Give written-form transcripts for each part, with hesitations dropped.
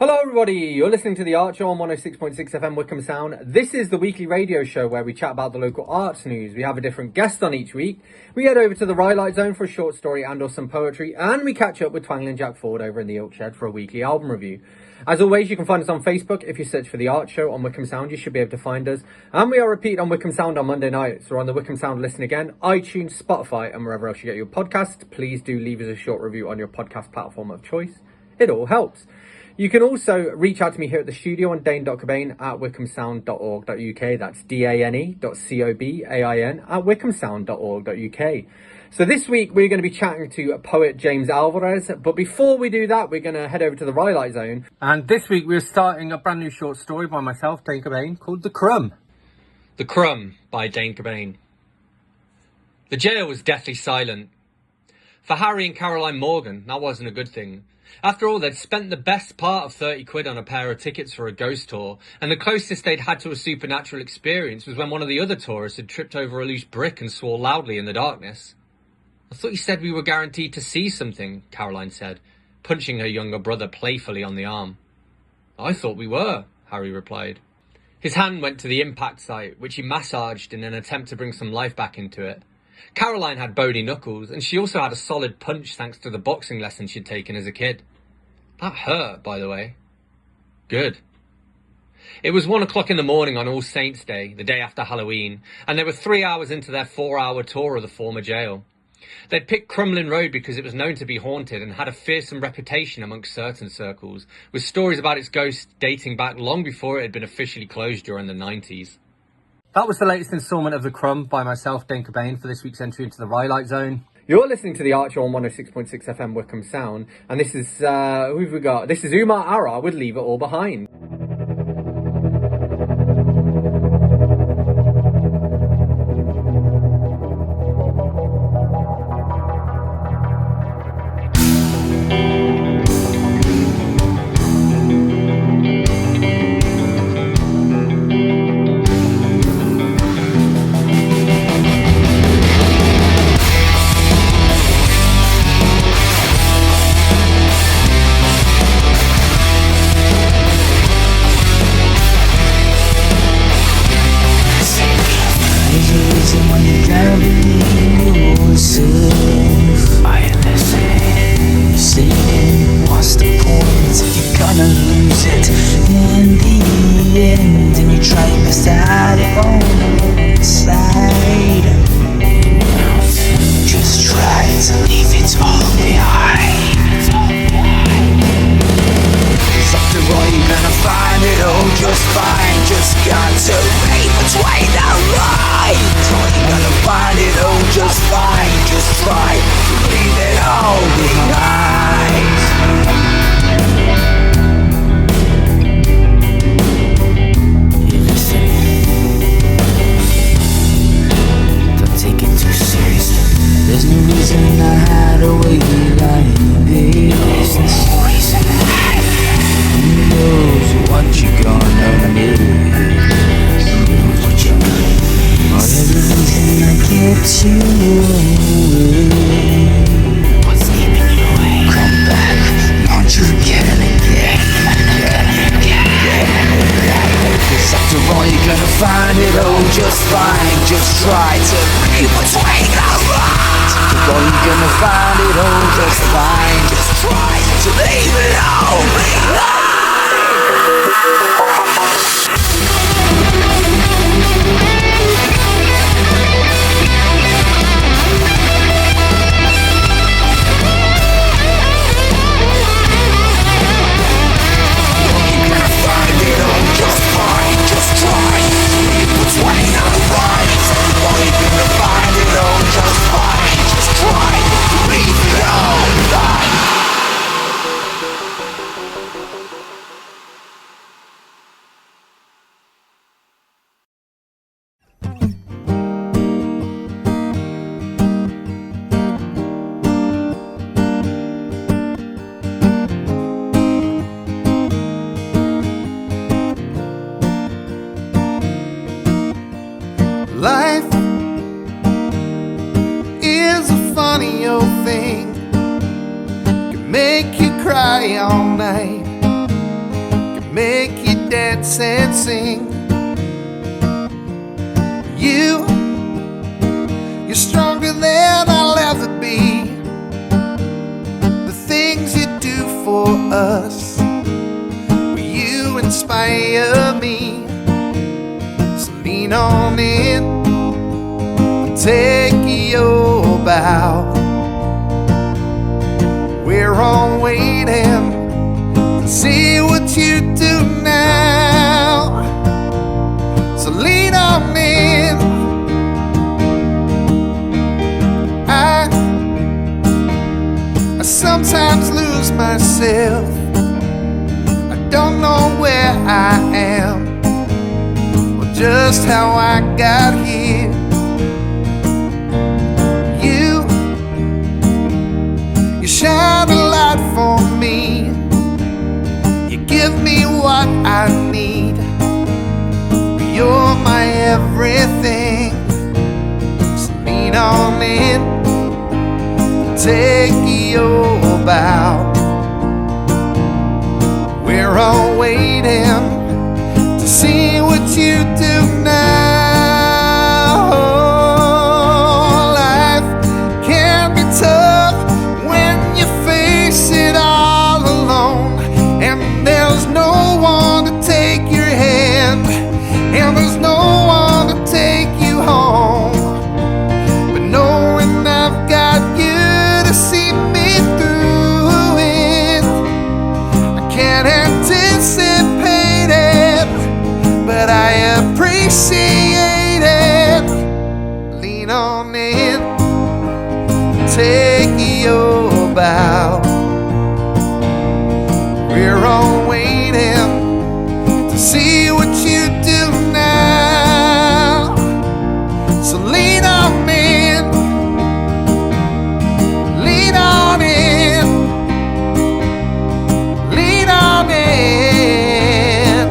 Hello everybody, you're listening to The Art Show on 106.6 FM Wickham Sound. This is the weekly radio show where we chat about the local arts news. We have a different guest on each week. We head over to the Rhylight Zone for a short story and or some poetry, and we catch up with Twangling Jack Ford over in the Oak Shed for a weekly album review. As always, you can find us on Facebook. If you search for The Art Show on Wickham Sound, you should be able to find us. And we are repeated on Wickham Sound on Monday nights. We're on the Wickham Sound Listen Again, iTunes, Spotify, and wherever else you get your podcasts. Please do leave us a short review on your podcast platform of choice. It all helps. You can also reach out to me here at the studio on Dane.Cobain at wickhamsound.org.uk. That's Dane.Cobain at wickhamsound.org.uk. So this week we're going to be chatting to poet James Alvarez. But before we do that, we're going to head over to the Rhylight Zone. And this week we're starting a brand new short story by myself, Dane Cobain, called The Crumb. The Crumb by Dane Cobain. The jail was deathly silent. For Harry and Caroline Morgan, that wasn't a good thing. After all, they'd spent the best part of 30 quid on a pair of tickets for a ghost tour, and the closest they'd had to a supernatural experience was when one of the other tourists had tripped over a loose brick and swore loudly in the darkness. I thought you said we were guaranteed to see something, Caroline said, punching her younger brother playfully on the arm. I thought we were, Harry replied. His hand went to the impact site, which he massaged in an attempt to bring some life back into it. Caroline had bony knuckles, and she also had a solid punch thanks to the boxing lessons she'd taken as a kid. That hurt, by the way. Good. It was 1 o'clock in the morning on All Saints' Day, the day after Halloween, and they were 3 hours into their 4-hour tour of the former jail. They'd picked Crumlin Road because it was known to be haunted and had a fearsome reputation amongst certain circles, with stories about its ghost dating back long before it had been officially closed during the 90s. That was the latest instalment of The Crumb by myself, Dane Cobain, for this week's entry into the Rhylight Zone. You're listening to The Art Show on 106.6 FM Wickham Sound, and this is, who have we got? This is Umar Ara with Leave It All Behind. Life is a funny old thing, can make you cry all night. make you dance and sing. You're stronger than I'll ever be. The things you do for us, well, you inspire me. So lean on in, take your bow. We're all waiting to see what you do now. So lean on in. I sometimes lose myself. I don't know where I am or just how I got here. You shine a light for me. You give me what I need. You're my everything. So lean on in, take your bow. We're all waiting to see what you do now. Life can be tough when you face it all alone, and there's no one to take your hand, and there's no one to take you home. But knowing I've got you to see me through it, I can't anticipate it, but I appreciate it. Lean on in, take your bow. We're all waiting to see what you do now. So lean on in, lean on in, lean on in,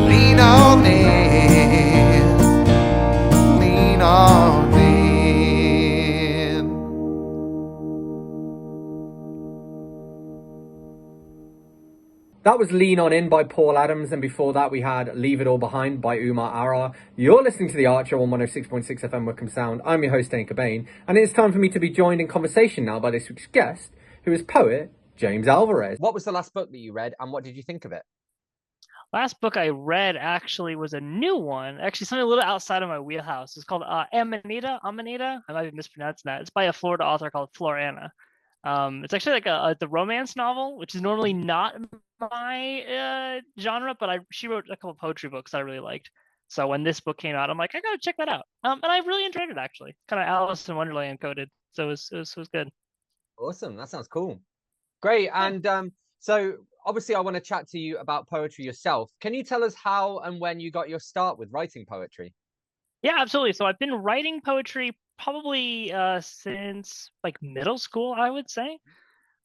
lean on in, lean on in. That was Lean On In by Paul Adams, and before that we had Leave It All Behind by Umar Arar. You're listening to The Archer on 106.6 FM Wickham Sound. I'm your host, Dane Cobain, and it's time for me to be joined in conversation now by this week's guest, who is poet James Alvarez. What was the last book that you read, and what did you think of it? Last book I read actually was a new one, actually something a little outside of my wheelhouse. It's called Amanita. I might be mispronouncing that. It's by a Florida author called Florana. It's actually like the romance novel, which is normally not my genre, but she wrote a couple of poetry books that I really liked. So when this book came out, I'm like, I gotta check that out. And I really enjoyed it actually. Kind of Alice in Wonderland coded, so it was good. Awesome, that sounds cool. Great, and so obviously I want to chat to you about poetry yourself. Can you tell us how and when you got your start with writing poetry? Yeah, absolutely. So I've been writing poetry probably since like middle school, I would say.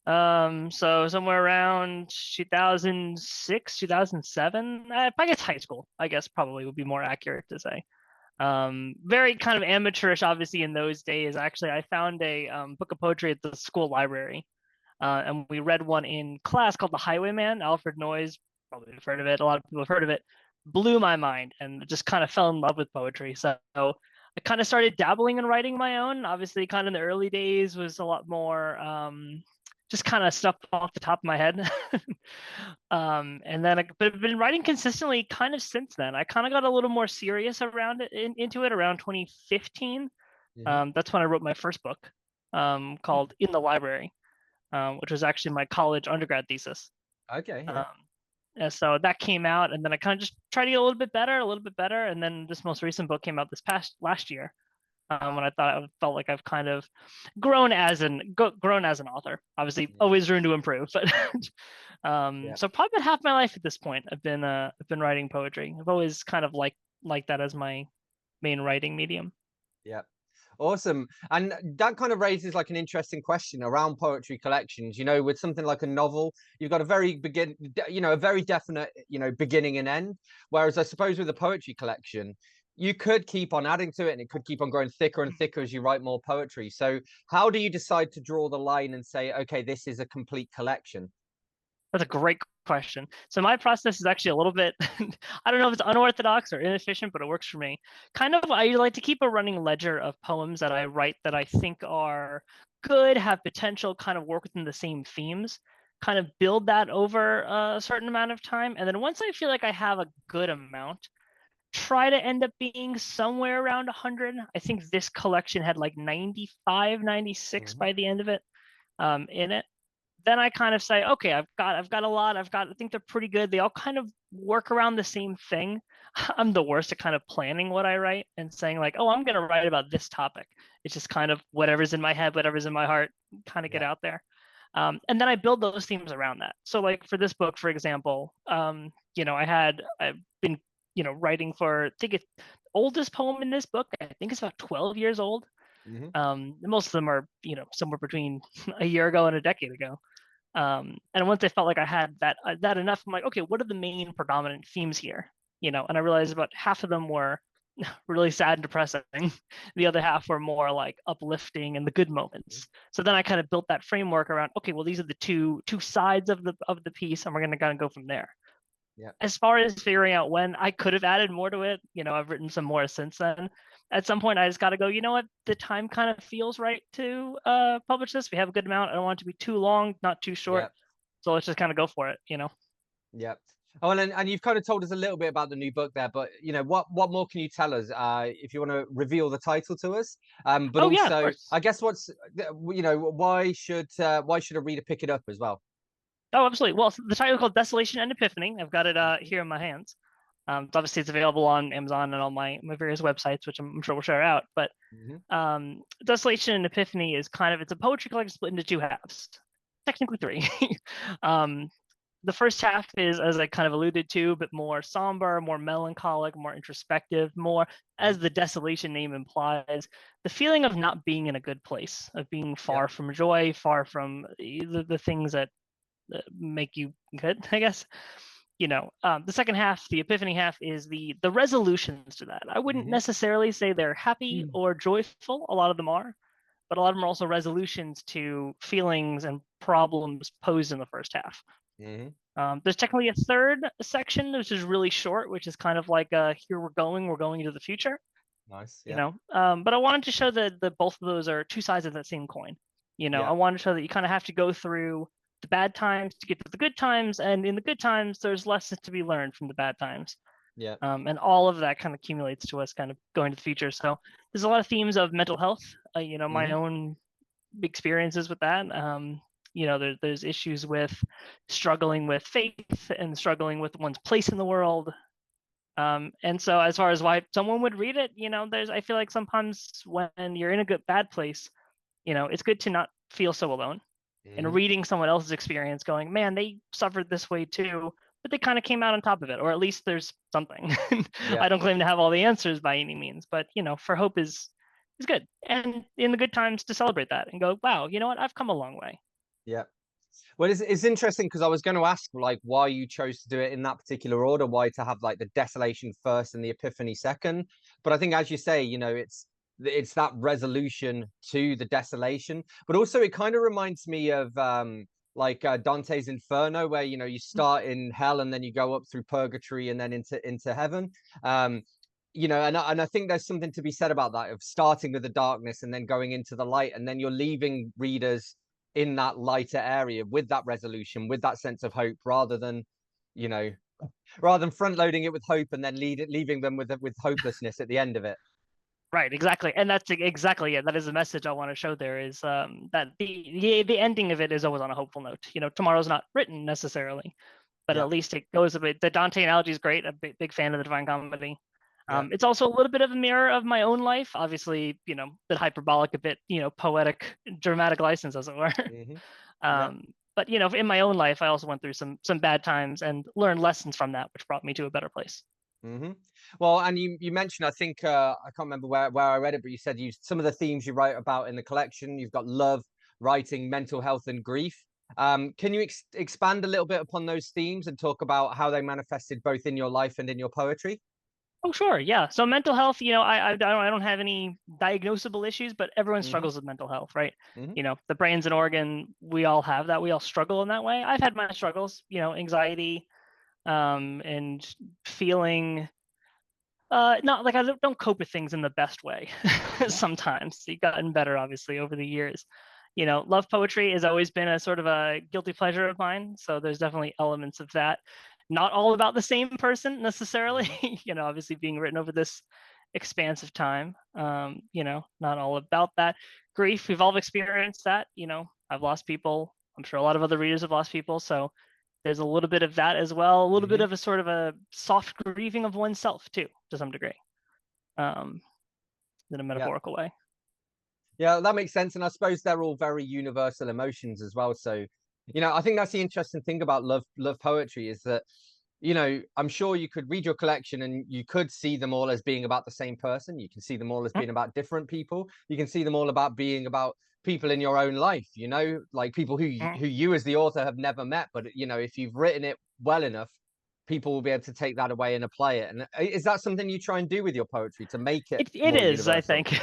So somewhere around 2006, 2007. I guess high school, I guess probably would be more accurate to say. Very kind of amateurish, obviously, in those days. Actually, I found a book of poetry at the school library. And we read one in class called The Highwayman. Alfred Noyes, probably have heard of it. A lot of people have heard of it. Blew my mind and just kind of fell in love with poetry. So I kind of started dabbling in writing my own. Obviously, kind of in the early days was a lot more just kind of stuff off the top of my head. And then I've been writing consistently kind of since then. I kind of got a little more serious around it, into it around 2015. That's when I wrote my first book called In the Library. Which was actually my college undergrad thesis. Okay. Yeah. And so that came out, and then I kind of just tried to get a little bit better, and then this most recent book came out last year, when I felt like I've kind of grown as an author. Obviously, always room to improve, but so probably about half my life at this point, I've been writing poetry. I've always kind of liked that as my main writing medium. Yeah. Awesome. And that kind of raises like an interesting question around poetry collections. You know, with something like a novel, you've got a very definite, beginning and end. Whereas I suppose with a poetry collection, you could keep on adding to it and it could keep on growing thicker and thicker as you write more poetry. So how do you decide to draw the line and say, okay, this is a complete collection? That's a great question. So my process is actually a little bit, I don't know if it's unorthodox or inefficient, but it works for me. Kind of, I like to keep a running ledger of poems that I write that I think are good, have potential, kind of work within the same themes, kind of build that over a certain amount of time. And then once I feel like I have a good amount, try to end up being somewhere around 100. I think this collection had like 95, 96 by the end of it in it. Then I kind of say, okay, I've got a lot. I think they're pretty good. They all kind of work around the same thing. I'm the worst at kind of planning what I write and saying like, oh, I'm going to write about this topic. It's just kind of whatever's in my head, whatever's in my heart, kind of get out there. And then I build those themes around that. So like for this book, for example, I've been, writing for, I think it's oldest poem in this book. I think it's about 12 years old. Most of them are, somewhere between a year ago and a decade ago. And once I felt like I had that enough, I'm like, okay, what are the main predominant themes here? And I realized about half of them were really sad and depressing. The other half were more like uplifting and the good moments. So then I kind of built that framework around, okay, well, these are the two sides of the piece, and we're gonna kind of go from there. Yeah. As far as figuring out when, I could have added more to it, I've written some more since then. At some point, I just got to go, you know what? The time kind of feels right to publish this. We have a good amount. I don't want it to be too long, not too short. Yeah. So let's just kind of go for it, Yeah. Oh, and you've kind of told us a little bit about the new book there, but what more can you tell us if you want to reveal the title to us? But Oh, yeah, of also, course. I guess why should a reader pick it up as well? Oh, absolutely. Well, the title is called Desolation and Epiphany. I've got it here in my hands. Obviously, it's available on Amazon and all my various websites, which I'm sure we'll share out. But Desolation and Epiphany is it's a poetry collection split into two halves, technically three. The first half is, as I kind of alluded to, a bit more somber, more melancholic, more introspective, more, as the desolation name implies, the feeling of not being in a good place, of being far from joy, far from the things that make you good, I guess. The second half, the epiphany half, is the resolutions to that. I wouldn't necessarily say they're happy or joyful. A lot of them are, but a lot of them are also resolutions to feelings and problems posed in the first half. There's technically a third section, which is really short, which is kind of like here we're going into the future. Nice. Yeah. But I wanted to show that both of those are two sides of that same coin. I wanted to show that you kind of have to go through the bad times to get to the good times, and in the good times there's lessons to be learned from the bad times. And all of that kind of accumulates to us kind of going to the future. So there's a lot of themes of mental health, my own experiences with that. There's issues with struggling with faith and struggling with one's place in the world. And so as far as why someone would read it, I feel like sometimes when you're in a bad place, it's good to not feel so alone. And reading someone else's experience, going, man, they suffered this way too, but they kind of came out on top of it, or at least there's something. I don't claim to have all the answers by any means, but for hope is good, and in the good times to celebrate that and go, wow, you know what, I've come a long way. Yeah. Well, it's interesting because I was going to ask like why you chose to do it in that particular order, why to have like the desolation first and the epiphany second. But I think, as you say, it's that resolution to the desolation, but also it kind of reminds me of Dante's Inferno, where you start in hell and then you go up through purgatory and then into heaven. And I think there's something to be said about that, of starting with the darkness and then going into the light, and then you're leaving readers in that lighter area with that resolution, with that sense of hope, rather than front loading it with hope and then leaving them with hopelessness at the end of it. Right, exactly, and that's exactly it. That is the message I want to show. There is that the ending of it is always on a hopeful note. Tomorrow's not written necessarily, but at least it goes a bit. The Dante analogy is great. I'm a big fan of the Divine Comedy. It's also a little bit of a mirror of my own life. Obviously, a bit hyperbolic, a bit poetic, dramatic license, as it were. But in my own life, I also went through some bad times and learned lessons from that, which brought me to a better place. Well, and you mentioned, I think I can't remember where I read it, but you said some of the themes you write about in the collection. You've got love, writing, mental health, and grief. Can you expand a little bit upon those themes and talk about how they manifested both in your life and in your poetry? Oh, sure. Yeah. So mental health, I don't have any diagnosable issues, but everyone Mm-hmm. struggles with mental health, right? Mm-hmm. The brain's an organ. We all have that. We all struggle in that way. I've had my struggles, anxiety, and feeling not like I don't cope with things in the best way sometimes. You've gotten better, obviously, over the years. Love poetry has always been a sort of a guilty pleasure of mine. So there's definitely elements of that. Not all about the same person necessarily, Mm-hmm. obviously being written over this expansive time. Not all about that. Grief, we've all experienced that. I've lost people. I'm sure a lot of other readers have lost people. So there's a little bit of that as well, a little bit Mm-hmm. of a sort of a soft grieving of oneself too, to some degree, um, in a Yeah. metaphorical way. Yeah, that makes sense. And I suppose they're all very universal emotions as well. So, I think that's the interesting thing about love poetry is that, I'm sure you could read your collection and you could see them all as being about the same person. You can see them all as being about different people. You can see them all about being about people in your own life, like people who you as the author have never met. But, if you've written it well enough, people will be able to take that away and apply it. And is that something you try and do with your poetry to make it It more is, I universal? think.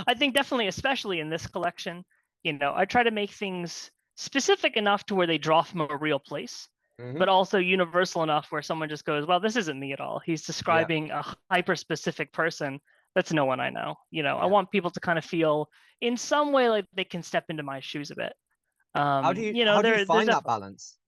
I think definitely, especially in this collection, I try to make things specific enough to where they draw from a real place, Hmm. but also universal enough where someone just goes, well, this isn't me at all. He's Yeah. describing a hyper specific person that's no one I know. I Yeah. want people to kind of feel in some way like they can step into my shoes a bit. How do you There's find a that balance?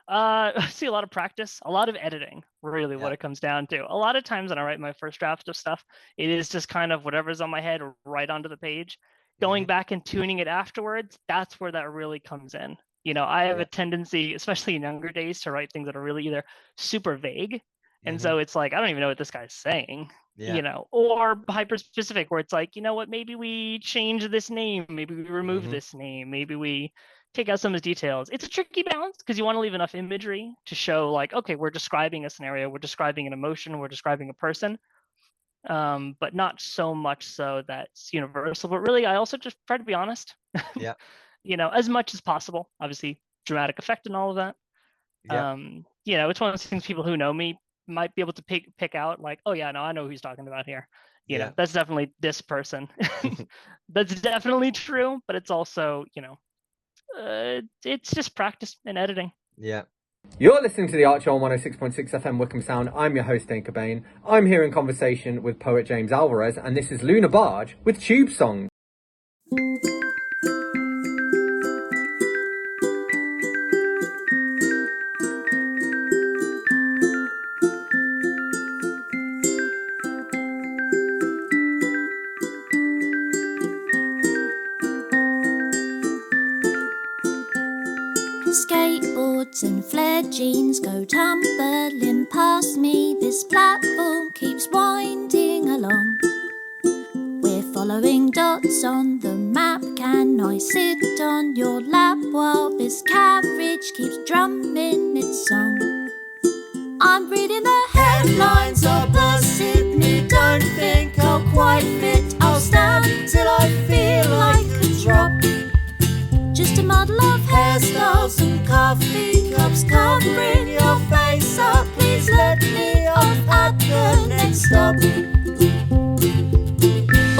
I see a lot of practice, a lot of editing, really what Yeah. it comes down to. A lot of times when I write my first draft of stuff, it is just kind of whatever's on my head right onto the page. Going Hmm. back and tuning it afterwards, that's where that really comes in. I have a Yeah. tendency, especially in younger days, to write things that are really either super vague. And Hmm. so it's like, I don't even know what this guy's saying, Yeah. or hyper specific, where it's like, what, maybe we change this name, maybe we remove Hmm. this name, maybe we take out some of the details. It's a tricky balance because you want to leave enough imagery to show like, okay, we're describing a scenario, we're describing an emotion, we're describing a person, but not so much so that's universal. But really, I also just try to be honest, Yeah. as much as possible. Obviously, dramatic effect and all of that. Yeah. It's one of those things people who know me might be able to pick out like, oh yeah, no, I know who he's talking about here. Yeah. That's definitely this person. That's definitely true, but it's also, it's just practice and editing. Yeah. You're listening to the Archer on 106.6 FM Wickham Sound. I'm your host, Dane Cobain. I'm here in conversation with poet James Alvarez, and this is Luna Barge with Tube Song. Skateboards and flared jeans go tumbling past me. This platform keeps winding along. We're following dots on the map. Can I sit on your lap while this carriage keeps drumming its song? I'm reading the headlines opposite me. Don't think I'll quite fit. I'll stand till I feel like a drop. Just a muddle of hairstyles and coffee cups covering your face up. Please let me off at the next stop.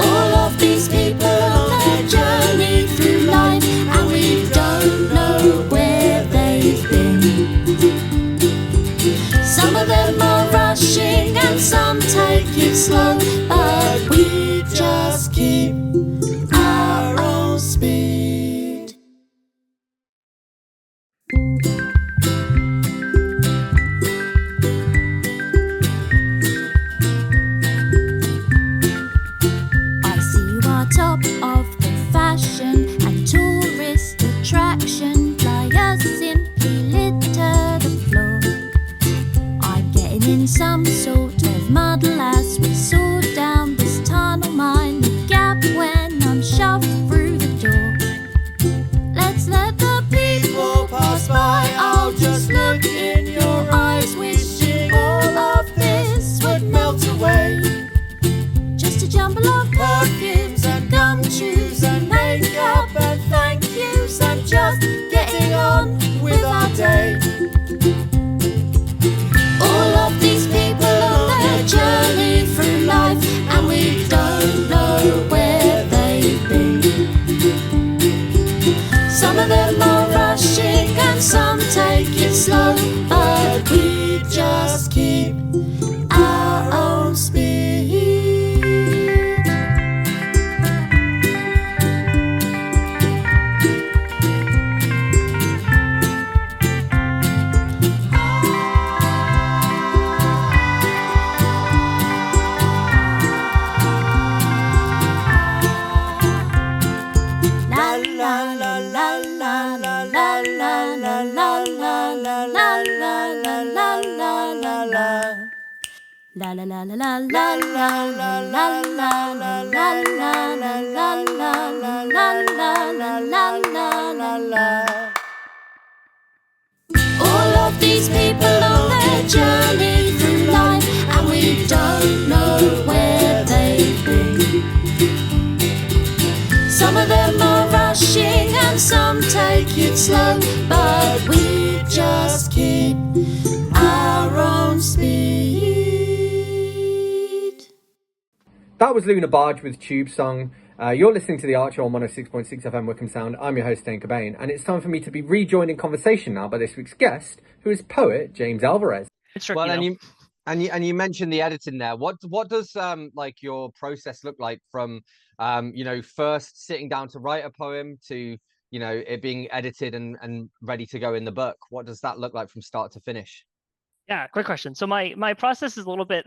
All of these people on their journey through life, and we don't know where they've been. Some of them are rushing and some take it slow, but we just keep our own speed. I see you are top of the fashion and tourist attraction. Flyers simply litter the floor. I'm getting in some sort of muddle as we soar down this tunnel. Mind the gap when I'm shoved through the door. Let's let the people pass by. I'll just look in your eyes, wishing all of this would melt away. Just a jumble of perfumes and gumshoes and makeup and thank yous and just getting on with our day. All of these people on their journey slow, but we just keep our own speed. La la la la la la la la la la la la la la la la la la. La la la la la la la la la la la la la la la la la la la la. All of these people on their journey through life, and we don't know where they've been. Some of them are rushing and some take it slow, but we just keep our own speed. That was Luna Barge with Tube Song. You're listening to The Archer on 106.6 FM Wickham Sound. I'm your host, Dane Cobain, and it's time for me to be rejoined in conversation now by this week's guest, who is poet James Alvarez. It's tricky, Well, though. and you mentioned the editing there. What does like your process look like from first sitting down to write a poem to it being edited and ready to go in the book? What does that look like from start to finish? Yeah, great question. So my process is a little bit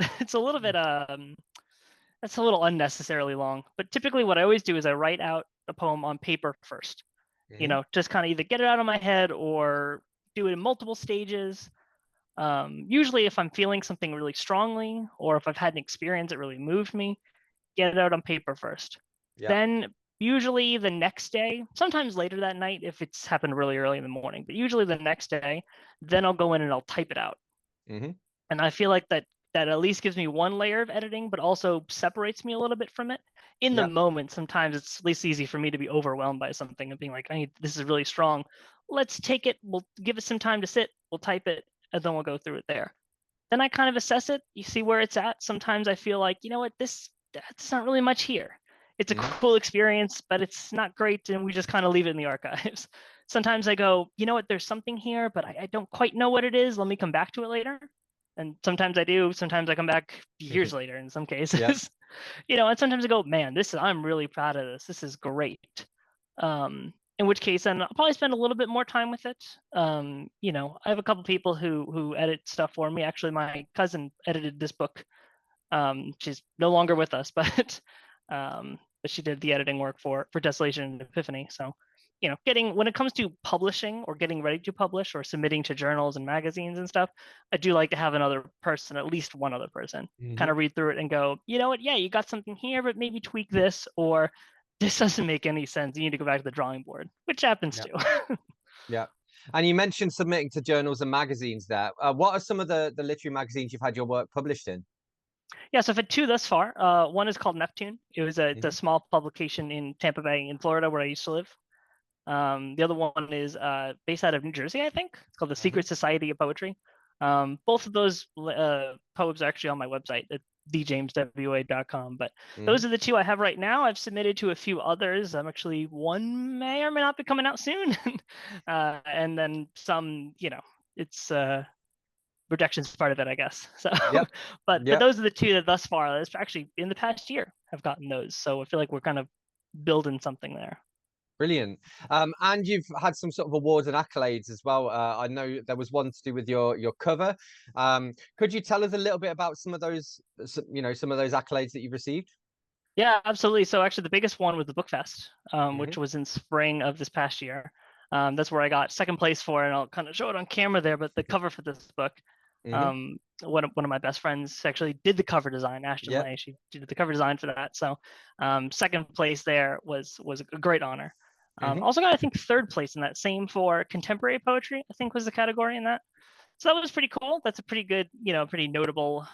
that's a little unnecessarily long. But typically what I always do is I write out a poem on paper first. Just kind of either get it out of my head or do it in multiple stages. Usually if I'm feeling something really strongly or if I've had an experience that really moved me, get it out on paper first. Yeah. Then usually the next day, sometimes later that night if it's happened really early in the morning, but usually the next day, then I'll go in and I'll type it out. Mm-hmm. And I feel like that at least gives me one layer of editing, but also separates me a little bit from it. In the moment, sometimes it's at least easy for me to be overwhelmed by something and being like, this is really strong. Let's take it. We'll give it some time to sit. We'll type it, and then we'll go through it there. Then I kind of assess it. You see where it's at. Sometimes I feel like, you know what, that's not really much here. It's a cool experience, but it's not great, and we just kind of leave it in the archives. Sometimes I go, you know what, there's something here, but I don't quite know what it is. Let me come back to it later. And sometimes I do. Sometimes I come back years later in some cases. And sometimes I go, man, I'm really proud of this. This is great. In which case, then I'll probably spend a little bit more time with it. I have a couple people who edit stuff for me. Actually, my cousin edited this book. She's no longer with us, but she did the editing work for Desolation and Epiphany. So, when it comes to publishing or getting ready to publish or submitting to journals and magazines and stuff, I do like to have another person, at least one other person, kind of read through it and go, you know what? Yeah, you got something here, but maybe tweak this, or this doesn't make any sense. You need to go back to the drawing board, which happens too. Yeah. And you mentioned submitting to journals and magazines there. What are some of the literary magazines you've had your work published in? Yeah, so I've had two thus far. One is called Neptune. It's a small publication in Tampa Bay in Florida, where I used to live. The other one is based out of New Jersey, I think. It's called the Secret Society of Poetry. Both of those poems are actually on my website at thejameswa.com. But those are the two I have right now. I've submitted to a few others. One may or may not be coming out soon. And then some, it's rejection's part of it, I guess. So, but those are the two that thus far, actually in the past year, have gotten those. So I feel like we're kind of building something there. Brilliant. And you've had some sort of awards and accolades as well. I know there was one to do with your cover. Could you tell us a little bit about some of those accolades that you've received? Yeah, absolutely. So actually the biggest one was the Book Fest, which was in spring of this past year. That's where I got second place for, and I'll kind of show it on camera there, but the cover for this book, one of my best friends actually did the cover design, Ashton Lay. She did the cover design for that. So second place there was a great honor. Also got, I think, third place in that same for contemporary poetry, I think was the category in that. So that was pretty cool. That's a pretty good, pretty notable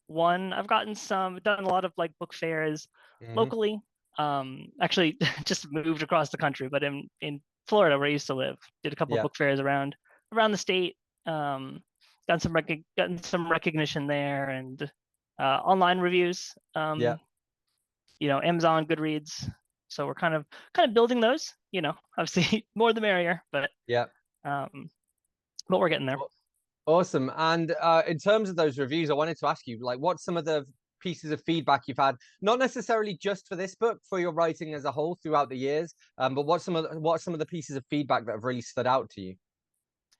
one. I've done a lot of like book fairs locally. Actually just moved across the country, but in Florida where I used to live, did a couple of book fairs around the state. Gotten some recognition there, and online reviews. Amazon, Goodreads. So we're kind of building those. Obviously more the merrier, but but we're getting there. Awesome. And in terms of those reviews, I wanted to ask you, like, what's some of the pieces of feedback you've had, not necessarily just for this book, for your writing as a whole throughout the years, but what are some of the pieces of feedback that have really stood out to you?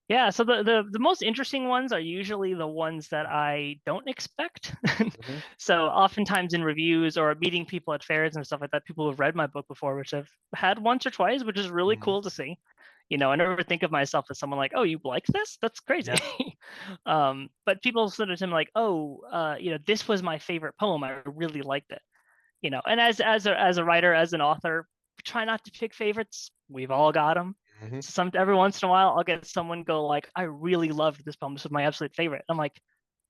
Yeah, so the most interesting ones are usually the ones that I don't expect. Hmm. So oftentimes in reviews or meeting people at fairs and stuff like that, people who've read my book before, which I've had once or twice, which is really Hmm. cool to see. I never think of myself as someone like, oh, you like this? That's crazy. Yeah. But people sort of tell me like, oh, this was my favorite poem. I really liked it. And as a writer, as an author, try not to pick favorites. We've all got them. Hmm. So every once in a while, I'll get someone go like, "I really loved this poem. This was my absolute favorite." I'm like,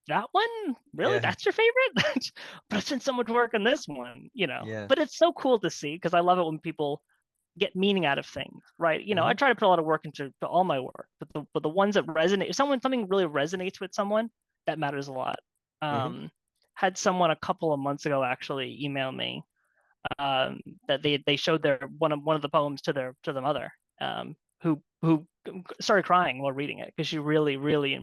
"That one? Really? Yeah. That's your favorite?" But I spent so much work on this one. Yeah. But it's so cool to see because I love it when people get meaning out of things, right? I Hmm. try to put a lot of work into all my work, but the ones that resonate, if something really resonates with someone, that matters a lot. Hmm. Um, had someone a couple of months ago actually email me that they showed their one of the poems to the mother, who started crying while reading it because she really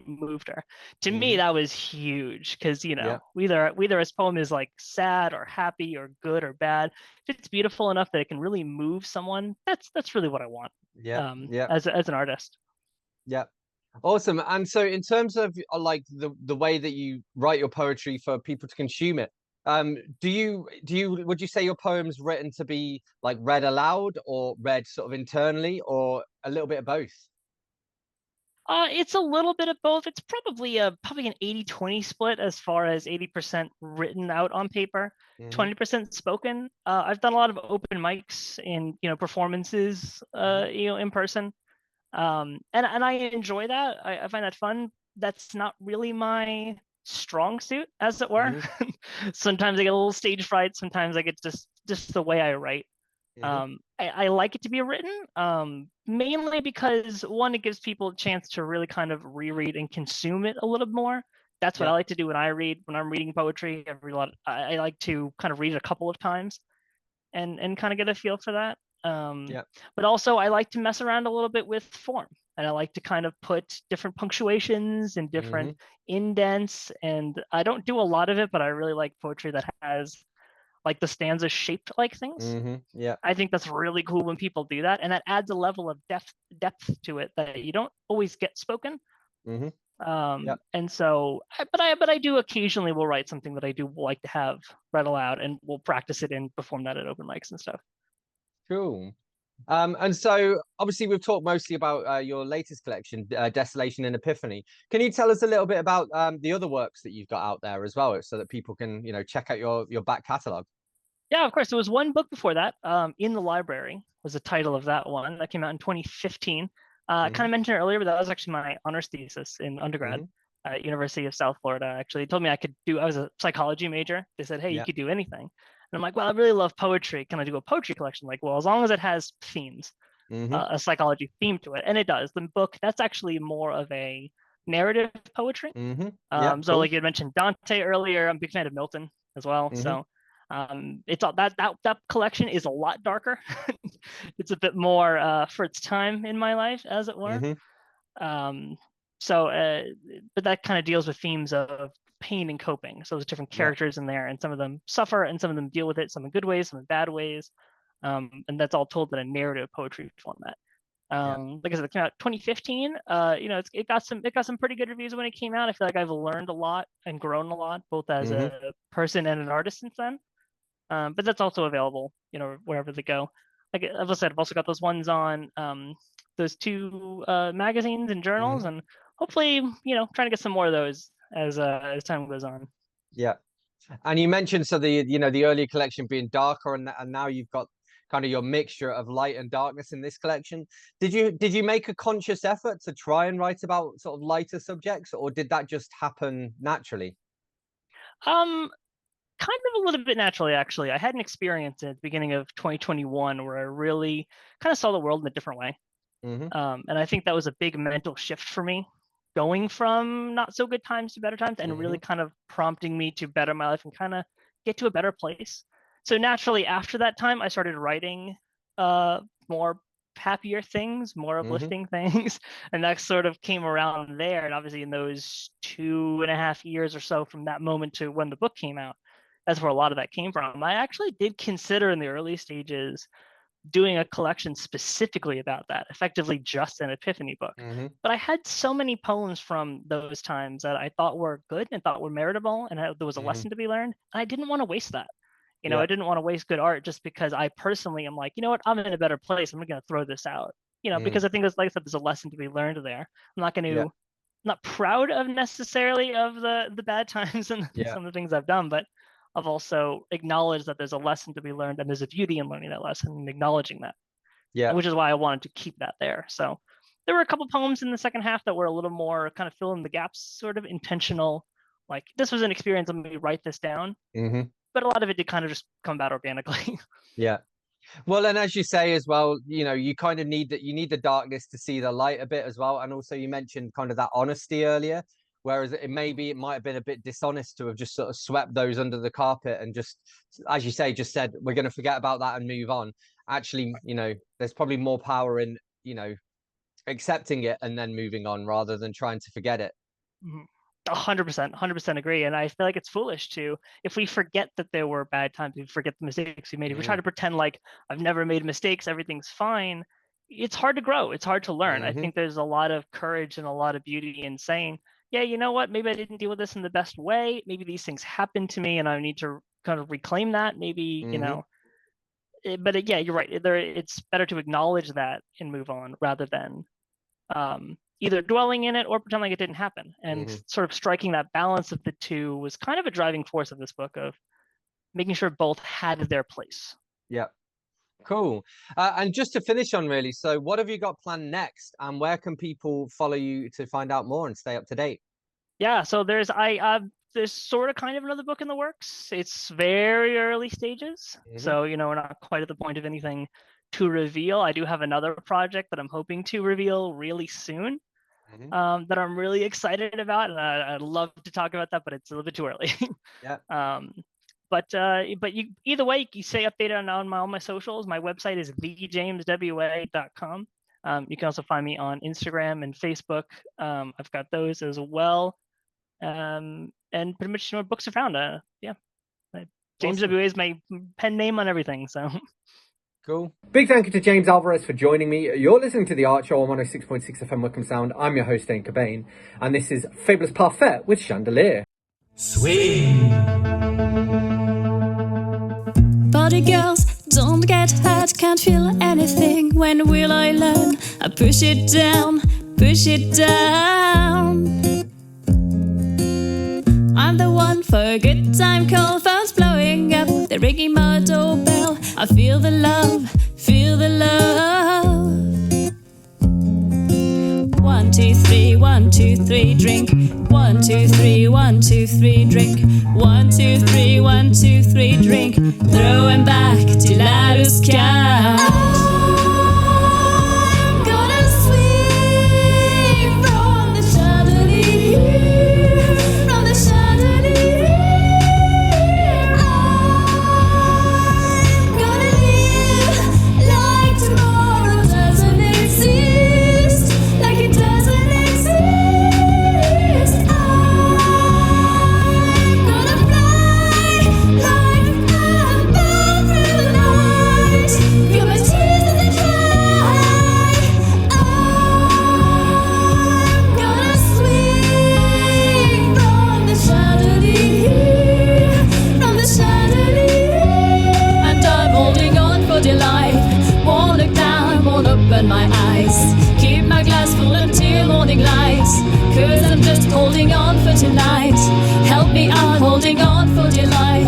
moved her. To me, Hmm. that was huge because Yeah. whether his poem is like sad or happy or good or bad, if it's beautiful enough that it can really move someone, that's really what I want Yeah. Yeah. as an artist. Yeah. Awesome. And so in terms of like the way that you write your poetry for people to consume it, would you say your poem's written to be like read aloud or read sort of internally or a little bit of both? It's a little bit of both. It's probably an 80-20 split as far as 80% written out on paper, Hmm. 20% spoken. I've done a lot of open mics and performances Hmm. in person. And I enjoy that. I find that fun. That's not really my strong suit, as it were. Hmm. Sometimes I get a little stage fright, sometimes I get just the way I write. Hmm. I like it to be written, mainly because one, it gives people a chance to really kind of reread and consume it a little more. That's what I Yeah. like to do when I read. When I'm reading poetry, I like to kind of read it a couple of times and kind of get a feel for that. Um, Yeah. but also, I like to mess around a little bit with form, and I like to kind of put different punctuations and different Hmm. indents. And I don't do a lot of it, but I really like poetry that has like the stanzas shaped like things. Hmm. Yeah. I think that's really cool when people do that, and that adds a level of depth to it that you don't always get spoken. Hmm. Yeah. And so, but I do occasionally will write something that I do like to have read aloud, and we'll practice it and perform that at open mics and stuff. Cool. And so obviously we've talked mostly about your latest collection, Desolation and Epiphany. Can you tell us a little bit about the other works that you've got out there as well, so that people can, check out your back catalogue? Yeah, of course. There was one book before that. In the Library was the title of that one. That came out in 2015. I kind Hmm. of mentioned it earlier, but that was actually my honors thesis in undergrad Hmm. at University of South Florida. Actually, they told me I could do. I was a psychology major. They said, "Hey, you Yeah. could do anything." And I'm like, "Well, I really love poetry. Can I do a poetry collection?" Like, well, as long as it has themes, Hmm. a psychology theme to it, and it does. The book that's actually more of a narrative poetry. Hmm. Yeah. So Cool. like you had mentioned Dante earlier, I'm a big fan of Milton as well. Hmm. So it's all that collection is a lot darker. It's a bit more for its time in my life, as it were. Hmm. Um, so, but that kind of deals with themes of pain and coping. So there's different Yeah. characters in there, and some of them suffer, and some of them deal with it, some in good ways, some in bad ways. And that's all told in a narrative poetry format. Yeah. Like I said, it came out 2015. It got some pretty good reviews when it came out. I feel like I've learned a lot and grown a lot, both as Hmm. a person and an artist since then. But that's also available, wherever they go. Like as I said, I've also got those ones on those two magazines and journals, Hmm. and hopefully, trying to get some more of those as time goes on. Yeah. And you mentioned so the earlier collection being darker, and now you've got kind of your mixture of light and darkness in this collection. Did you make a conscious effort to try and write about sort of lighter subjects, or did that just happen naturally? Um, Kind of a little bit naturally, actually. I had an experience at the beginning of 2021 where I really kind of saw the world in a different way. Hmm. And I think that was a big mental shift for me, going from not so good times to better times and really Hmm. kind of prompting me to better my life and kind of get to a better place. So naturally, after that time, I started writing more happier things, more Mm-hmm. uplifting things, and that sort of came around there. And obviously, in those 2.5 years or so from that moment to when the book came out, that's where a lot of that came from. I actually did consider in the early stages doing a collection specifically about that, effectively just an epiphany book. Mm-hmm. But I had so many poems from those times that I thought were good and thought were meritable, and there was a lesson to be learned. And I didn't want to waste that. I didn't want to waste good art just because I personally am like, you know what, I'm in a better place. I'm not going to throw this out. Because I think it's like I said, there's a lesson to be learned there. I'm not going to, not proud of necessarily of the bad times and some of the things I've done, but I've also acknowledged that there's a lesson to be learned and there's a beauty in learning that lesson and acknowledging that. Yeah. Which is why I wanted to keep that there. So there were a couple poems in the second half that were a little more kind of fill in the gaps, sort of intentional. Like, this was an experience, let me write this down. Mm-hmm. But a lot of it did kind of just come about organically. Yeah. Well, and as you say as well, you kind of need that. You need the darkness to see the light a bit as well. And also, you mentioned kind of that honesty earlier, whereas it might have been a bit dishonest to have just sort of swept those under the carpet and just, as you say, just said we're going to forget about that and move on. Actually, there's probably more power in accepting it and then moving on rather than trying to forget it. 100% agree. And I feel like it's foolish if we forget that there were bad times, we forget the mistakes we made. If we try to pretend like I've never made mistakes, everything's fine, it's hard to grow. It's hard to learn. I think there's a lot of courage and a lot of beauty in saying, yeah, you know what, maybe I didn't deal with this in the best way. Maybe these things happened to me and I need to kind of reclaim that. Maybe, but yeah, you're right. It's better to acknowledge that and move on rather than either dwelling in it or pretend like it didn't happen. And sort of striking that balance of the two was kind of a driving force of this book, of making sure both had their place. Yeah. Cool. And just to finish on, really, so what have you got planned next, and where can people follow you to find out more and stay up to date? Yeah, so there's sort of kind of another book in the works. It's very early stages, so we're not quite at the point of anything to reveal. I do have another project that I'm hoping to reveal really soon, that I'm really excited about, and I'd love to talk about that, but it's a little bit too early. But you either way, you stay updated on all my socials. My website is thejameswa.com. You can also find me on Instagram and Facebook. I've got those as well. And pretty much where books are found. James Awesome. WA is my pen name on everything. So cool. Big thank you to James Alvarez for joining me. You're listening to The Art Show on 106.6 FM Wickham Sound. I'm your host, Dane Cobain, and this is Fabulous Parfait with Chandelier. Swing. Body girls, don't get hurt, can't feel anything. When will I learn? I push it down, push it down. I'm the one for a good time call, phone's blowing up, they're ringing my doorbell. I feel the love, feel the love. 1, 2, 3, 1, 2, 3, drink. 1, 2, 3, 1, 2, 3, drink. 1, 2, 3, 1, 2, 3, drink. Throw 'em back till I lose count. I'm gonna swing from the chandelier, from the chandelier. I'm gonna live like tomorrow doesn't exist, like it doesn't exist. I'm gonna fly like a bird through the night. Feel my tears as I try. I'm gonna swing from the chandelier, from the chandelier. And I'm holding on for dear life. Won't look down, won't open my eyes. Keep my glass full until morning light. 'Cause I'm just holding on for tonight. Help me out, holding on for dear life.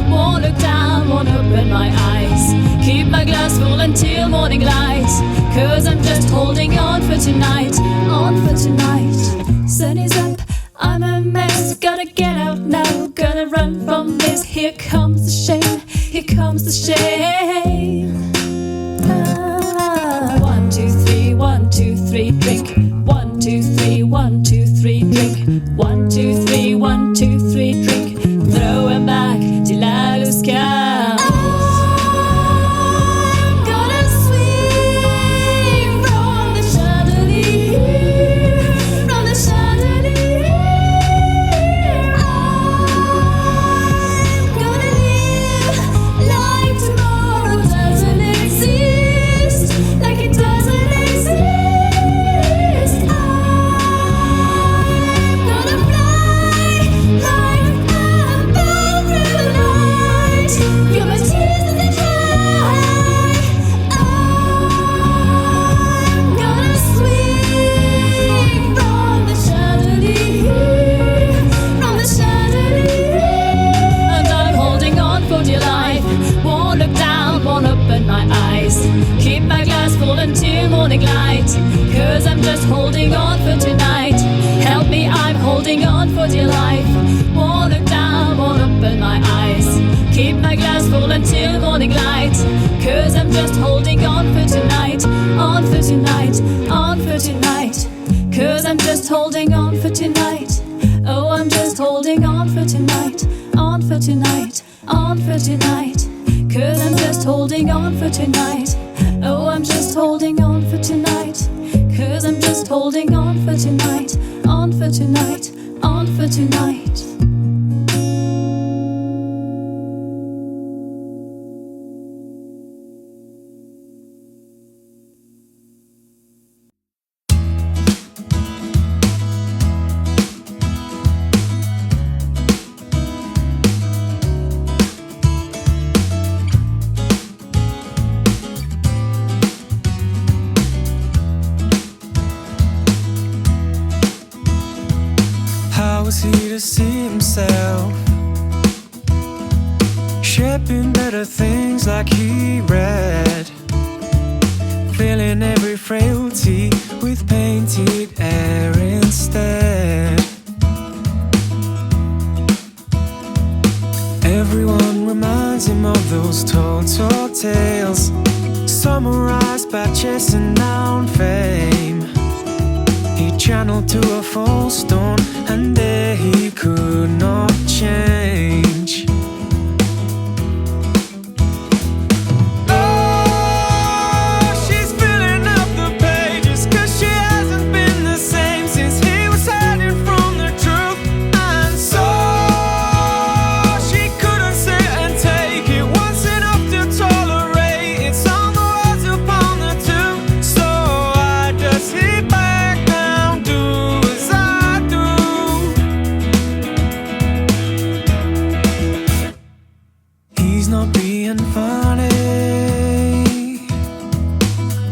Won't look down, won't open my eyes. Keep my glass full until morning light. 'Cause I'm just holding on for tonight. On for tonight. Sun is up, I'm a mess. Gotta get out now, gotta run from this. Here comes the shame, here comes the shame. 1, 2, 3, 1, 2, 3, drink. 1, 2, 3, 1, 2, 3, drink. 1, 2, 3, 1, 2, 3, drink. Throw 'em back till I lose count. I'm gonna swing holding on for dear life. Won't look down, won't open my eyes. Keep my glass full until morning light. Cause I'm just holding on for tonight. On for tonight, on for tonight. Cause I'm just holding on for tonight. Oh, I'm just holding on for tonight. On for tonight, on for tonight. Cause I'm just holding on for tonight. Oh, I'm just holding on for tonight. Cause I'm just holding on for tonight. On for tonight, on for tonight. How was he to see himself? Shaping better things like he read, filling every frailty with painted air instead. Everyone reminds him of those tall tales, summarized by chasing down fame. He channeled to a false dawn, and there he could not change. Oh, she's filling up the pages, cause she hasn't been the same since he was hiding from the truth. And so she couldn't sit and take it once enough to tolerate. It's on the words upon the tomb. So why does he back down, do as I do? He's not being funny,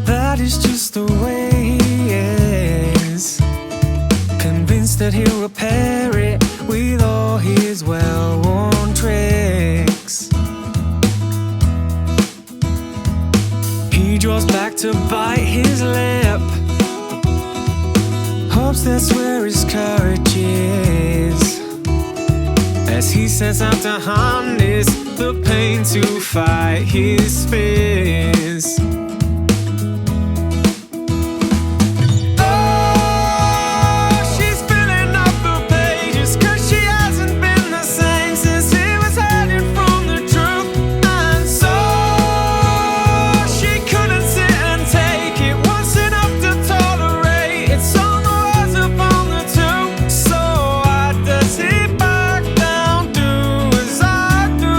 that is just the way he is. Convinced that he'll repair it with all his well-worn tricks. He draws back to bite his lip, hopes that's where his courage is, as he sets out to harness the pain to fight his fears. Oh, she's filling up the pages, cause she hasn't been the same since he was hiding from the truth. And so she couldn't sit and take it once enough to tolerate. It's on the words upon the tomb. So why does he back down, do as I do?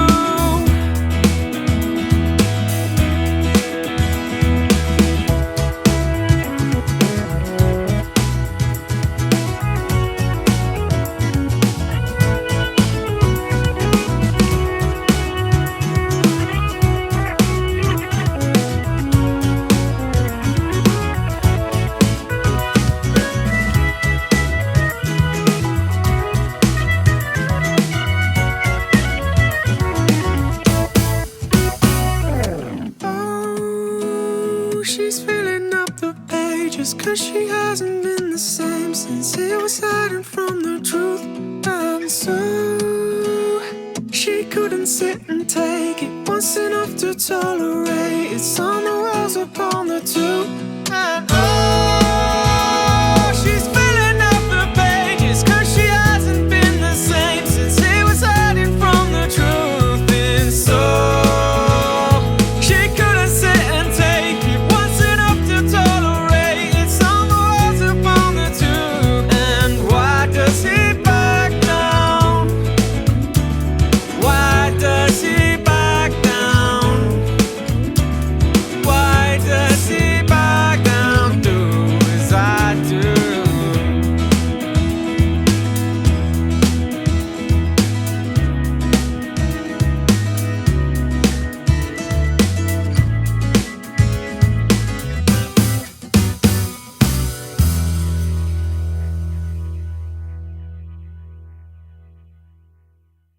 Oh, she's filling up the pages, cause she hasn't been the same since he was hiding from the truth. And so she couldn't sit and take it once enough to tolerate. It's on the walls upon the tomb. And oh, she's filling up the pages, cause she hasn't been the same since he was hiding from the truth. And so she couldn't sit and take it once enough to tolerate. It's on the walls upon the tomb. And why does he back down? Why does he back down? Why does he back down, do as I do?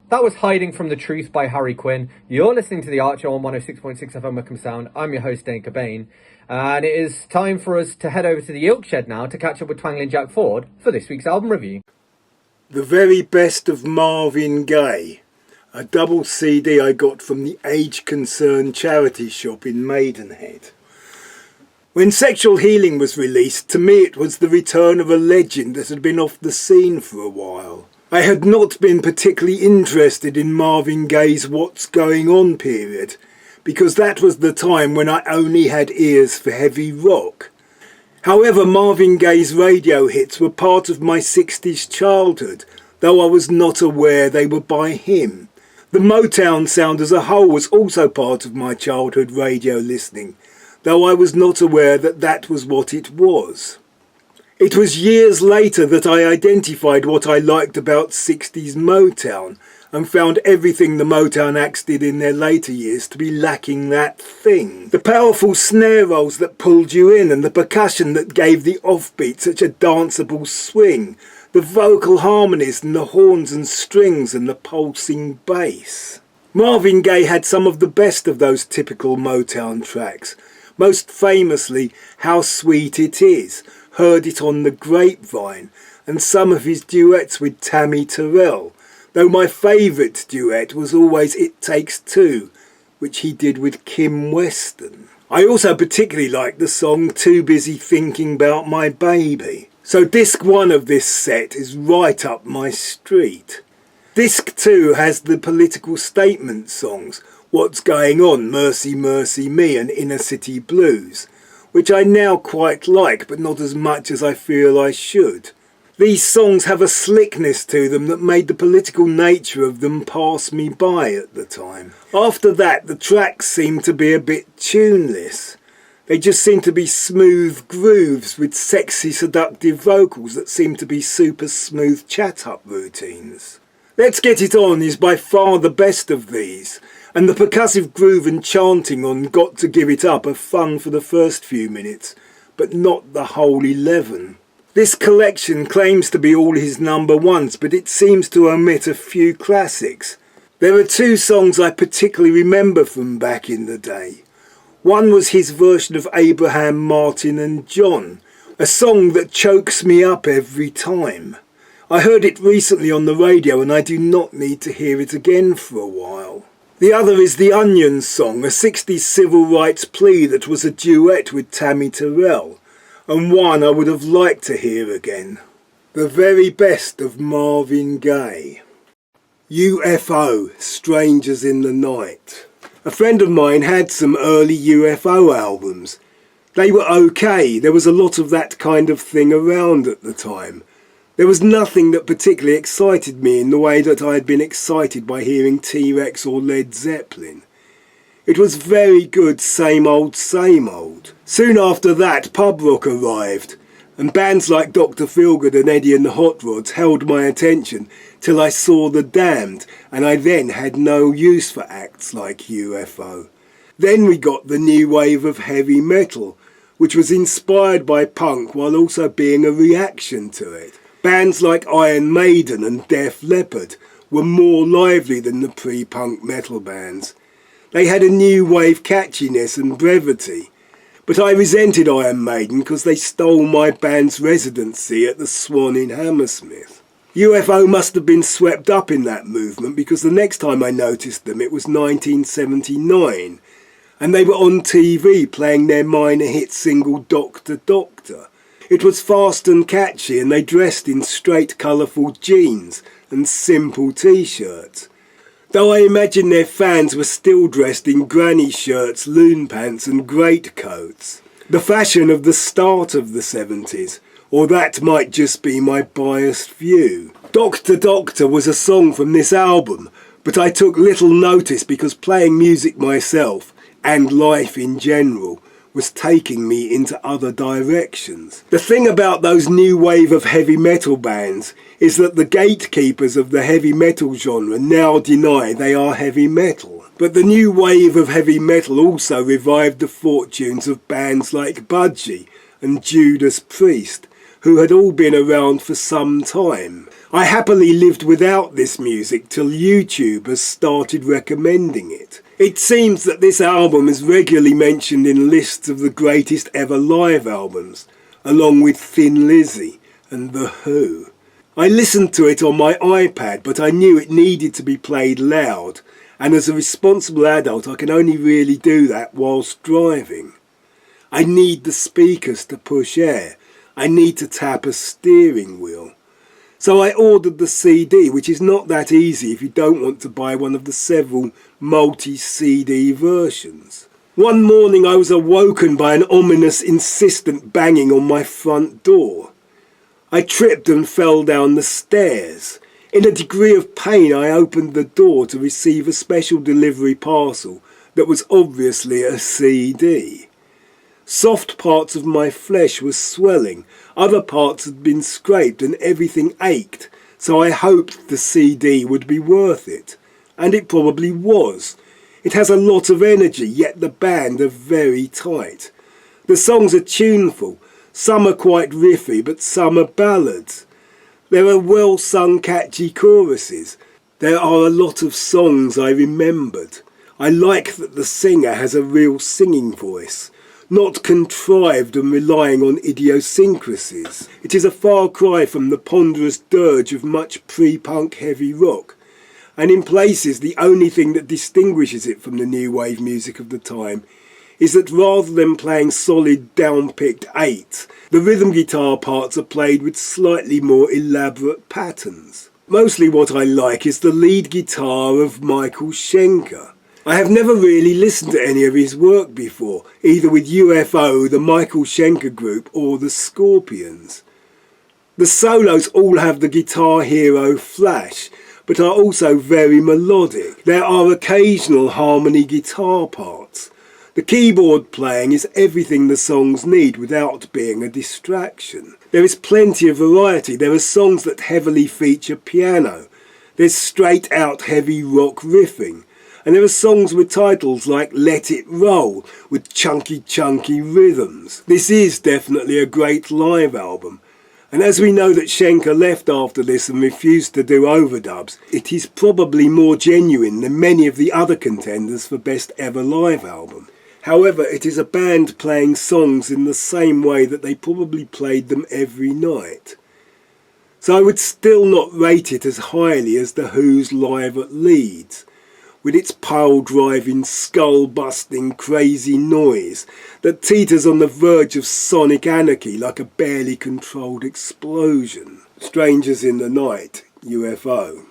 That was Hiding from the Truth by Harry Quinn. You're listening to The Archer on 106.6 FM Wickham Sound. I'm your host, Dane Cobain. And it is time for us to head over to the Ilk Shed now to catch up with Twangling Jack Ford for this week's album review. The Very Best of Marvin Gaye, a double CD I got from the Age Concern charity shop in Maidenhead. When Sexual Healing was released, to me it was the return of a legend that had been off the scene for a while. I had not been particularly interested in Marvin Gaye's What's Going On period, because that was the time when I only had ears for heavy rock. However, Marvin Gaye's radio hits were part of my 60s childhood, though I was not aware they were by him. The Motown sound as a whole was also part of my childhood radio listening, though I was not aware that that was what it was. It was years later that I identified what I liked about 60s Motown and found everything the Motown acts did in their later years to be lacking that thing. The powerful snare rolls that pulled you in and the percussion that gave the offbeat such a danceable swing, the vocal harmonies and the horns and strings and the pulsing bass. Marvin Gaye had some of the best of those typical Motown tracks, most famously How Sweet It Is, Heard It on the Grapevine, and some of his duets with Tammy Terrell, though my favourite duet was always It Takes Two, which he did with Kim Weston. I also particularly like the song Too Busy Thinking About My Baby. So disc 1 of this set is right up my street. Disc 2 has the political statement songs, What's Going On, Mercy Mercy Me and Inner City Blues, which I now quite like, but not as much as I feel I should. These songs have a slickness to them that made the political nature of them pass me by at the time. After that, the tracks seem to be a bit tuneless. They just seem to be smooth grooves with sexy, seductive vocals that seem to be super smooth chat-up routines. Let's Get It On is by far the best of these, and the percussive groove and chanting on Got to Give It Up are fun for the first few minutes, but not the whole 11. This collection claims to be all his number ones, but it seems to omit a few classics. There are 2 songs I particularly remember from back in the day. One was his version of Abraham, Martin and John, a song that chokes me up every time. I heard it recently on the radio and I do not need to hear it again for a while. The other is the Onions song, a 60s civil rights plea that was a duet with Tammy Terrell, and one I would have liked to hear again. The Very Best of Marvin Gaye. UFO, Strangers in the Night. A friend of mine had some early UFO albums. They were okay, there was a lot of that kind of thing around at the time. There was nothing that particularly excited me in the way that I had been excited by hearing T-Rex or Led Zeppelin. It was very good same old, same old. Soon after that, pub rock arrived, and bands like Dr. Feelgood and Eddie and the Hot Rods held my attention till I saw The Damned, and I then had no use for acts like UFO. Then we got the new wave of heavy metal, which was inspired by punk while also being a reaction to it. Bands like Iron Maiden and Def Leppard were more lively than the pre-punk metal bands. They had a new wave catchiness and brevity, but I resented Iron Maiden because they stole my band's residency at the Swan in Hammersmith. UFO must have been swept up in that movement because the next time I noticed them it was 1979, and they were on TV playing their minor hit single Doctor Doctor. It was fast and catchy and they dressed in straight colourful jeans and simple t-shirts. Though I imagine their fans were still dressed in granny shirts, loon pants and greatcoats. The fashion of the start of the 70s, or that might just be my biased view. Doctor Doctor was a song from this album, but I took little notice because playing music myself, and life in general, was taking me into other directions. The thing about those new wave of heavy metal bands is that the gatekeepers of the heavy metal genre now deny they are heavy metal. But the new wave of heavy metal also revived the fortunes of bands like Budgie and Judas Priest, who had all been around for some time. I happily lived without this music till YouTube has started recommending it. It seems that this album is regularly mentioned in lists of the greatest ever live albums, along with Thin Lizzy and The Who. I listened to it on my iPad, but I knew it needed to be played loud, and as a responsible adult I can only really do that whilst driving. I need the speakers to push air. I need to tap a steering wheel. So I ordered the CD, which is not that easy if you don't want to buy one of the several multi-CD versions. One morning I was awoken by an ominous, insistent banging on my front door. I tripped and fell down the stairs. In a degree of pain I opened the door to receive a special delivery parcel that was obviously a CD. Soft parts of my flesh were swelling, other parts had been scraped and everything ached, so I hoped the CD would be worth it. And it probably was. It has a lot of energy, yet the band are very tight. The songs are tuneful, some are quite riffy, but some are ballads. There are well-sung catchy choruses. There are a lot of songs I remembered. I like that the singer has a real singing voice, not contrived and relying on idiosyncrasies. It is a far cry from the ponderous dirge of much pre-punk heavy rock, and in places the only thing that distinguishes it from the new wave music of the time is that rather than playing solid down-picked eights, the rhythm guitar parts are played with slightly more elaborate patterns. Mostly what I like is the lead guitar of Michael Schenker. I have never really listened to any of his work before, either with UFO, the Michael Schenker Group, or the Scorpions. The solos all have the guitar hero flash, but are also very melodic. There are occasional harmony guitar parts. The keyboard playing is everything the songs need without being a distraction. There is plenty of variety. There are songs that heavily feature piano. There's straight out heavy rock riffing. And there are songs with titles like Let It Roll, with chunky rhythms. This is definitely a great live album. And as we know that Schenker left after this and refused to do overdubs, it is probably more genuine than many of the other contenders for Best Ever Live Album. However, it is a band playing songs in the same way that they probably played them every night. So I would still not rate it as highly as The Who's Live at Leeds, with its pile-driving, skull-busting, crazy noise that teeters on the verge of sonic anarchy like a barely controlled explosion. Strangers in the Night, UFO.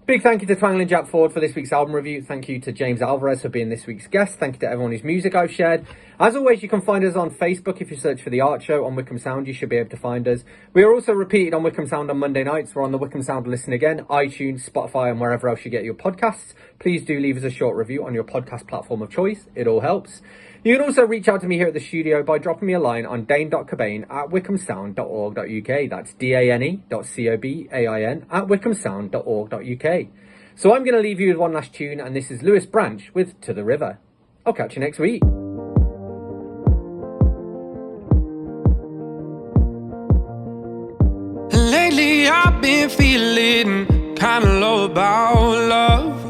Big thank you to Twangling Jack Ford for this week's album review. Thank you to James Alvarez for being this week's guest. Thank you to everyone whose music I've shared. As always, you can find us on Facebook. If you search for The Art Show on Wickham Sound, you should be able to find us. We are also repeated on Wickham Sound on Monday nights. We're on the Wickham Sound Listen Again, iTunes, Spotify, and wherever else you get your podcasts. Please do leave us a short review on your podcast platform of choice. It all helps. You can also reach out to me here at the studio by dropping me a line on dane.cobain@wickhamsound.org.uk. That's dane.cobain @wickhamsound.org.uk. So I'm going to leave you with one last tune, and this is Lewis Branch with To the River. I'll catch you next week. Lately I've been feeling kinda low about love.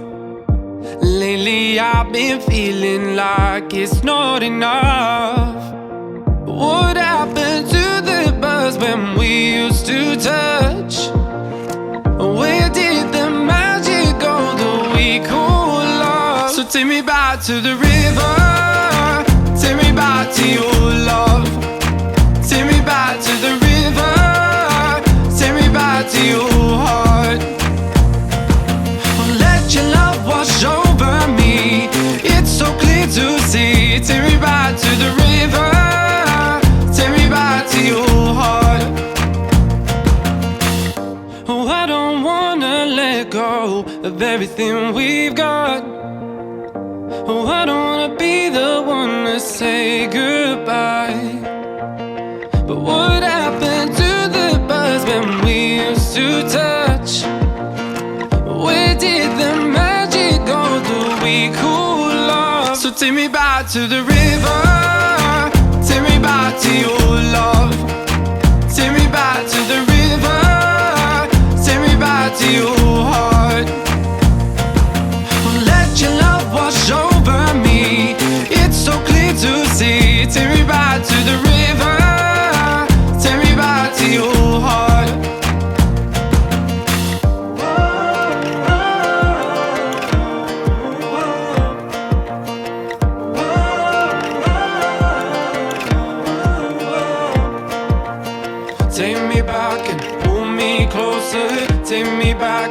Lately I've been feeling like it's not enough. What happened to the buzz when we used to touch? Where did the magic go that we call love? So take me back to the river, take me back to your love. Take me back to the river, take me back to your heart. Let your love wash over me, it's so clear to see. Take me back to the river, take me back to your heart. Oh, I don't wanna let go of everything we've got. Oh, I don't wanna be the one to say goodbye. But what happened to the buzz when we used to touch? Where did the magic go that we call love? So take me back to the river, take me back to your love. Take me back to the river, take me back to your heart. Let your love wash over me, it's so clear to see. Take me back to the river, take me back to your heart.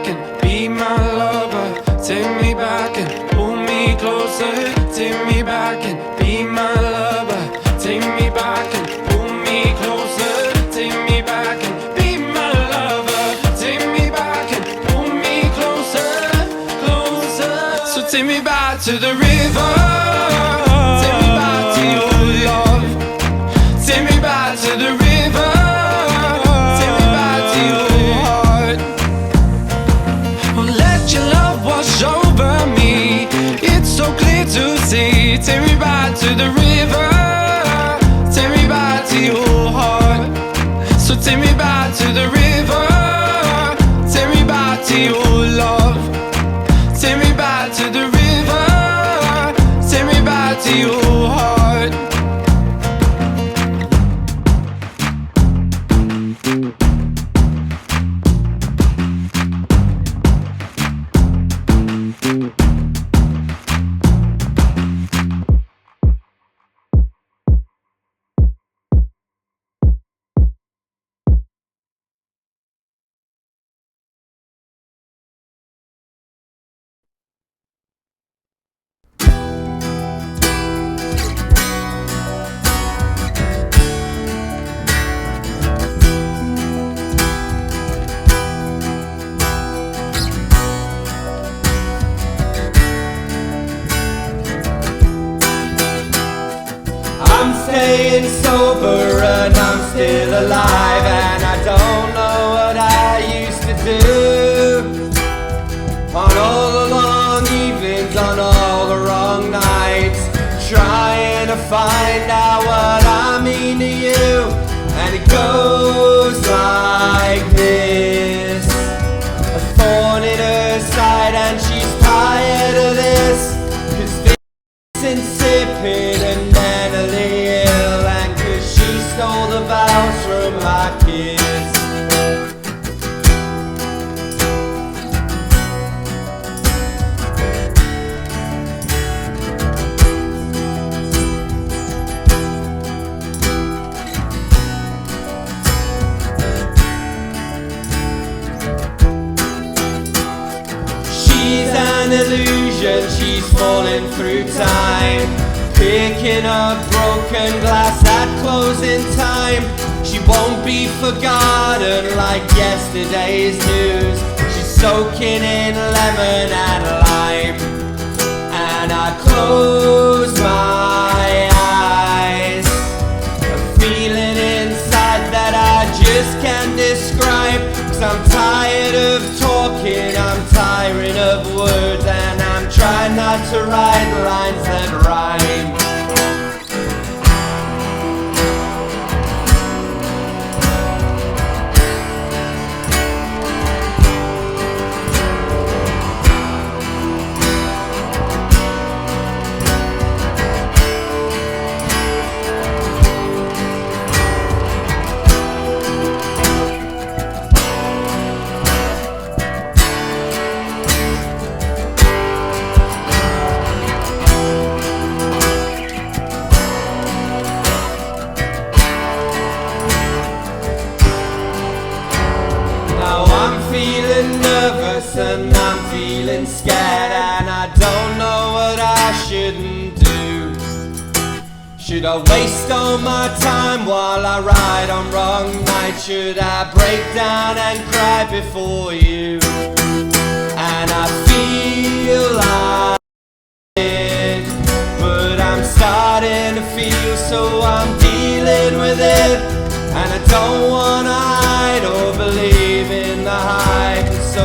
back and be my lover. Take me back and pull me closer. Take me back and be my lover. Take me back and pull me closer. Take me back and be my lover. Take me back and pull me closer, closer. So take me back to the river. Take me back to your love. Take me back to the river. Take me back to your heart. Oh, let your love wash over me. It's so clear to see. Take me back to the river. Take me back to your heart. So take me back to the river. Take me back to your love. Take me back to the river. Take me back to your heart. I'm staying sober and I'm still alive, and I don't know what I used to do. On all the long evenings, on all the wrong nights, trying to find out what I mean to you. And it goes like this: a thorn in her side and she's tired of this, 'cause this insipid and mentally ill, and 'cause she stole the vows from my kids. She's an illusion, she's falling through time, picking up broken glass at closing time. She won't be forgotten like yesterday's news. She's soaking in lemon and lime, and I close my eyes, a feeling inside that I just can't describe. 'Cause I'm tired of talking, I'm tired of words, and I'm trying not to write lines that rhyme. Now I'm feeling nervous and I'm feeling scared, and I don't know what I shouldn't do. Should I waste all my time while I ride on wrong nights? Should I break down and cry before you? And I feel like it, but I'm starting to feel, so I'm dealing with it. And I don't wanna hide or believe in the hype, so